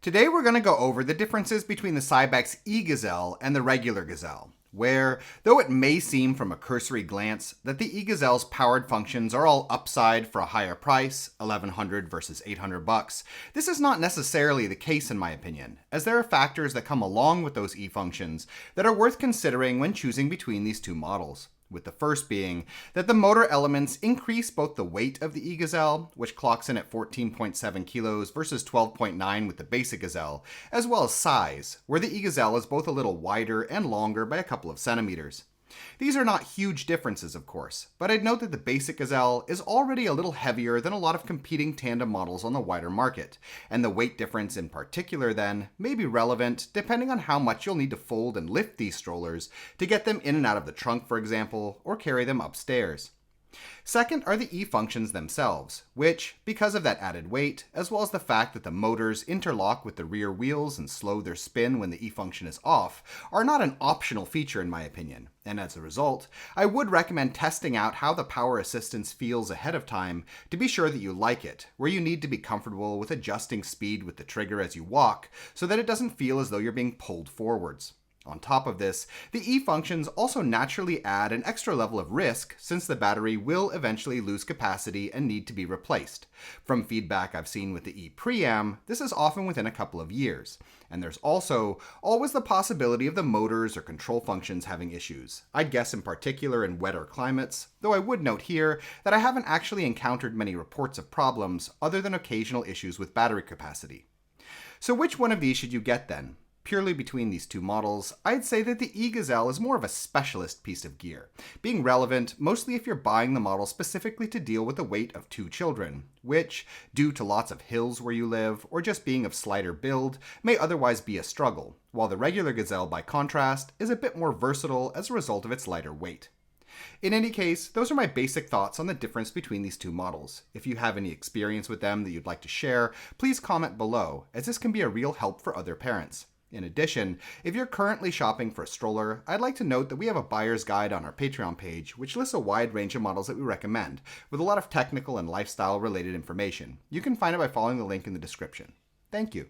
Today we're going to go over the differences between the Cybex E-Gazelle and the regular Gazelle, where, though it may seem from a cursory glance that the E-Gazelle's powered functions are all upside for a higher price, $1,100 versus $800, this is not necessarily the case in my opinion, as there are factors that come along with those E-functions that are worth considering when choosing between these two models. With the first being that the motor elements increase both the weight of the E-Gazelle, which clocks in at 14.7 kilos versus 12.9 with the basic Gazelle, as well as size, where the E-Gazelle is both a little wider and longer by a couple of centimeters. These are not huge differences, of course, but I'd note that the basic Gazelle is already a little heavier than a lot of competing tandem models on the wider market, and the weight difference in particular then may be relevant depending on how much you'll need to fold and lift these strollers to get them in and out of the trunk, for example, or carry them upstairs. Second are the E-functions themselves, which, because of that added weight, as well as the fact that the motors interlock with the rear wheels and slow their spin when the E-function is off, are not an optional feature in my opinion, and as a result, I would recommend testing out how the power assistance feels ahead of time to be sure that you like it, where you need to be comfortable with adjusting speed with the trigger as you walk, so that it doesn't feel as though you're being pulled forwards. On top of this, the E-functions also naturally add an extra level of risk since the battery will eventually lose capacity and need to be replaced. From feedback I've seen with the E-pream, this is often within a couple of years. And there's also always the possibility of the motors or control functions having issues. I'd guess in particular in wetter climates, though I would note here that I haven't actually encountered many reports of problems other than occasional issues with battery capacity. So which one of these should you get then? Purely between these two models, I'd say that the E-Gazelle is more of a specialist piece of gear, being relevant mostly if you're buying the model specifically to deal with the weight of two children, which, due to lots of hills where you live, or just being of slighter build, may otherwise be a struggle, while the regular Gazelle, by contrast, is a bit more versatile as a result of its lighter weight. In any case, those are my basic thoughts on the difference between these two models. If you have any experience with them that you'd like to share, please comment below, as this can be a real help for other parents. In addition, if you're currently shopping for a stroller, I'd like to note that we have a buyer's guide on our Patreon page, which lists a wide range of models that we recommend, with a lot of technical and lifestyle related information. You can find it by following the link in the description. Thank you.